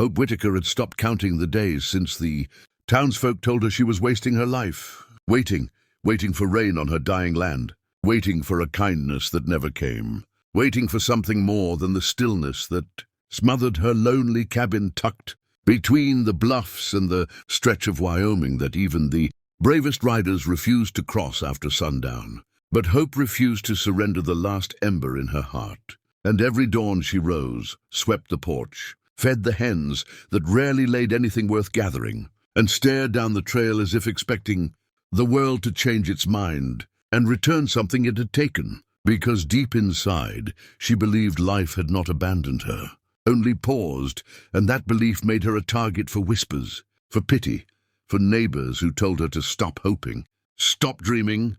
Hope Whitaker had stopped counting the days since the townsfolk told her she was wasting her life, waiting for rain on her dying land, waiting for a kindness that never came, waiting for something more than the stillness that smothered her lonely cabin tucked between the bluffs and the stretch of Wyoming that even the bravest riders refused to cross after sundown. But Hope refused to surrender the last ember in her heart, and every dawn she rose, swept the porch, fed the hens that rarely laid anything worth gathering, and stared down the trail as if expecting the world to change its mind and return something it had taken, because deep inside she believed life had not abandoned her, only paused, and that belief made her a target for whispers, for pity, for neighbors who told her to stop hoping, stop dreaming,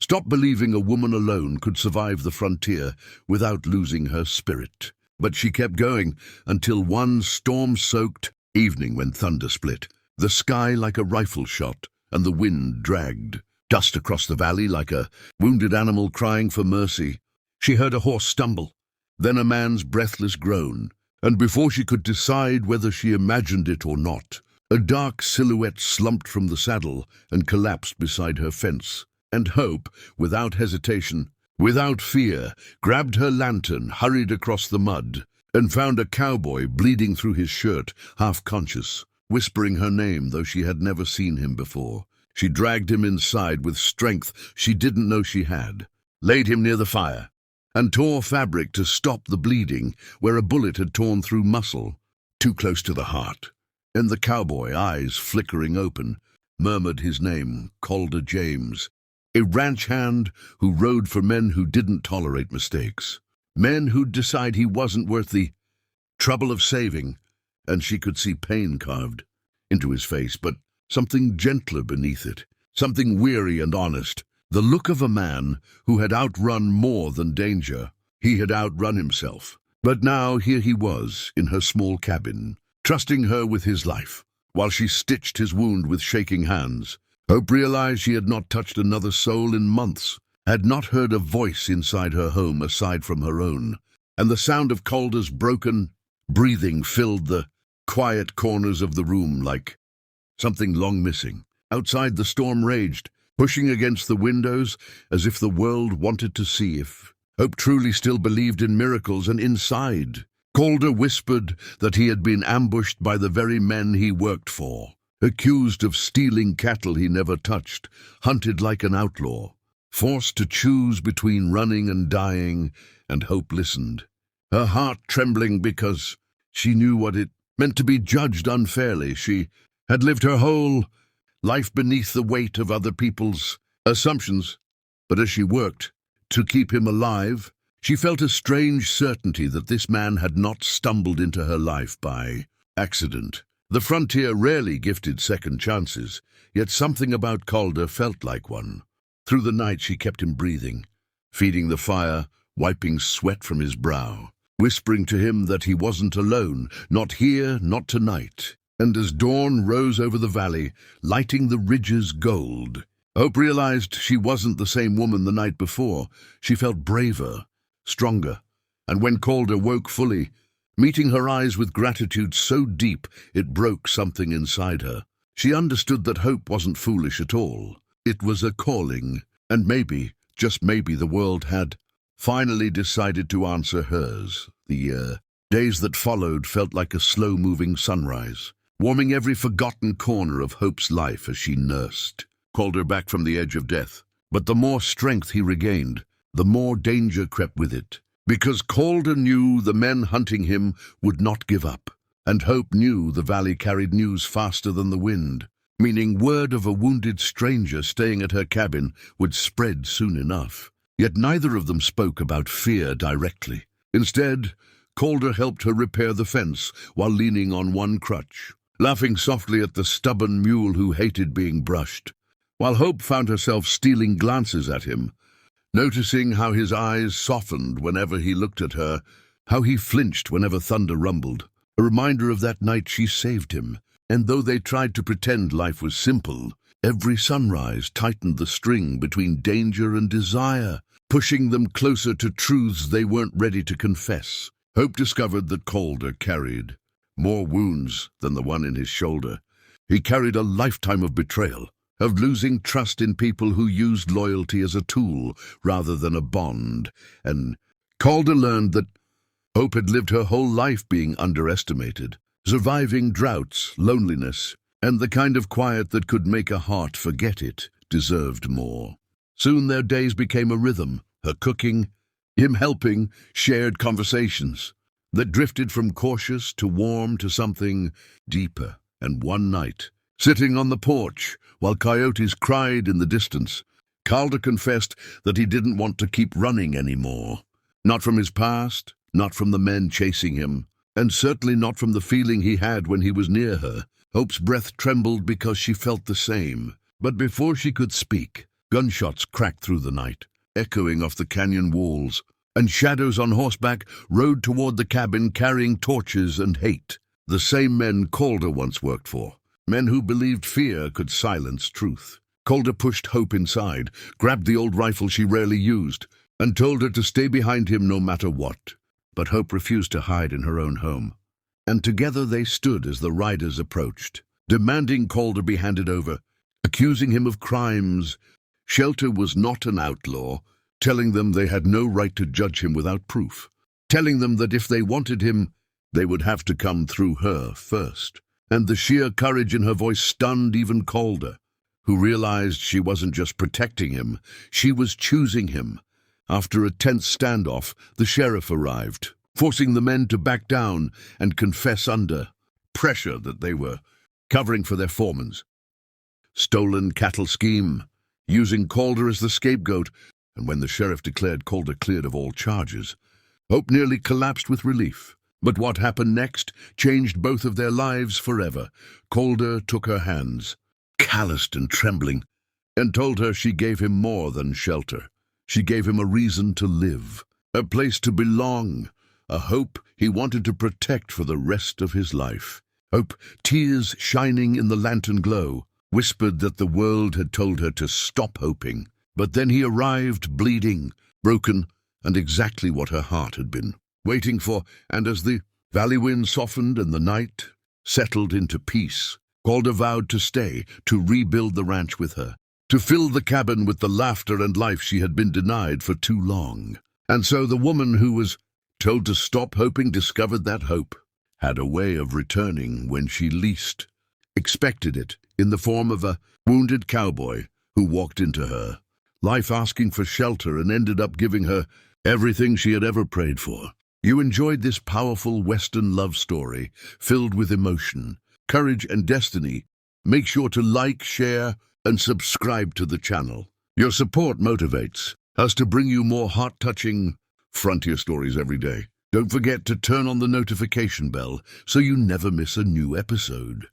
stop believing a woman alone could survive the frontier without losing her spirit. But she kept going until one storm-soaked evening when thunder split, the sky like a rifle shot, and the wind dragged dust across the valley like a wounded animal crying for mercy. She heard a horse stumble, then a man's breathless groan, and before she could decide whether she imagined it or not, a dark silhouette slumped from the saddle and collapsed beside her fence. And Hope, without hesitation, without fear, grabbed her lantern, hurried across the mud, and found a cowboy bleeding through his shirt, half-conscious, whispering her name though she had never seen him before. She dragged him inside with strength she didn't know she had, laid him near the fire, and tore fabric to stop the bleeding where a bullet had torn through muscle, too close to the heart. And the cowboy, eyes flickering open, murmured his name, Calder James, a ranch hand who rode for men who didn't tolerate mistakes, men who'd decide he wasn't worth the trouble of saving, and she could see pain carved into his face, but something gentler beneath it, something weary and honest, the look of a man who had outrun more than danger. He had outrun himself, but now here he was in her small cabin, trusting her with his life, while she stitched his wound with shaking hands. Hope realized she had not touched another soul in months, had not heard a voice inside her home aside from her own, and the sound of Calder's broken breathing filled the quiet corners of the room like something long missing. Outside the storm raged, pushing against the windows as if the world wanted to see if Hope truly still believed in miracles. And inside, Calder whispered that he had been ambushed by the very men he worked for, accused of stealing cattle he never touched, hunted like an outlaw, forced to choose between running and dying. And Hope listened, her heart trembling because she knew what it meant to be judged unfairly. She had lived her whole life beneath the weight of other people's assumptions, but as she worked to keep him alive, she felt a strange certainty that this man had not stumbled into her life by accident. The frontier rarely gifted second chances, yet something about Calder felt like one. Through the night she kept him breathing, feeding the fire, wiping sweat from his brow, whispering to him that he wasn't alone, not here, not tonight. And as dawn rose over the valley, lighting the ridges gold, Hope realized she wasn't the same woman the night before. She felt braver, stronger, and when Calder woke fully, meeting her eyes with gratitude so deep it broke something inside her, she understood that hope wasn't foolish at all. It was a calling, and maybe, just maybe, the world had finally decided to answer hers. The days that followed felt like a slow-moving sunrise, warming every forgotten corner of Hope's life as she nursed Calder back from the edge of death. But the more strength he regained, the more danger crept with it, because Calder knew the men hunting him would not give up, and Hope knew the valley carried news faster than the wind, meaning word of a wounded stranger staying at her cabin would spread soon enough. Yet neither of them spoke about fear directly. Instead, Calder helped her repair the fence while leaning on one crutch, laughing softly at the stubborn mule who hated being brushed, while Hope found herself stealing glances at him, noticing how his eyes softened whenever he looked at her, how he flinched whenever thunder rumbled, a reminder of that night she saved him. And though they tried to pretend life was simple, every sunrise tightened the string between danger and desire, pushing them closer to truths they weren't ready to confess. Hope discovered that Calder carried more wounds than the one in his shoulder. He carried a lifetime of betrayal, of losing trust in people who used loyalty as a tool rather than a bond. And Calder learned that Hope had lived her whole life being underestimated, surviving droughts, loneliness, and the kind of quiet that could make a heart forget it deserved more. Soon their days became a rhythm, her cooking, him helping, shared conversations that drifted from cautious to warm to something deeper. And one night, sitting on the porch while coyotes cried in the distance, Calder confessed that he didn't want to keep running anymore. Not from his past, not from the men chasing him, and certainly not from the feeling he had when he was near her. Hope's breath trembled because she felt the same. But before she could speak, gunshots cracked through the night, echoing off the canyon walls, and shadows on horseback rode toward the cabin carrying torches and hate. The same men Calder once worked for, men who believed fear could silence truth. Calder pushed Hope inside, grabbed the old rifle she rarely used, and told her to stay behind him no matter what. But Hope refused to hide in her own home. And together they stood as the riders approached, demanding Calder be handed over, accusing him of crimes. Shelter was not an outlaw, telling them they had no right to judge him without proof, telling them that if they wanted him, they would have to come through her first. And the sheer courage in her voice stunned even Calder, who realized she wasn't just protecting him, she was choosing him. After a tense standoff, the sheriff arrived, forcing the men to back down and confess under pressure that they were covering for their foreman's stolen cattle scheme, using Calder as the scapegoat. And when the sheriff declared Calder cleared of all charges, Hope nearly collapsed with relief. But what happened next changed both of their lives forever. Calder took her hands, calloused and trembling, and told her she gave him more than shelter. She gave him a reason to live, a place to belong, a hope he wanted to protect for the rest of his life. Hope, tears shining in the lantern glow, whispered that the world had told her to stop hoping. But then he arrived, bleeding, broken, and exactly what her heart had been waiting for. And as the valley wind softened and the night settled into peace, Calder vowed to stay, to rebuild the ranch with her, to fill the cabin with the laughter and life she had been denied for too long. And so the woman who was told to stop hoping discovered that hope had a way of returning when she least expected it, in the form of a wounded cowboy who walked into her life asking for shelter and ended up giving her everything she had ever prayed for. You enjoyed this powerful Western love story filled with emotion, courage, and destiny. Make sure to like, share, and subscribe to the channel. Your support motivates us to bring you more heart-touching frontier stories every day. Don't forget to turn on the notification bell so you never miss a new episode.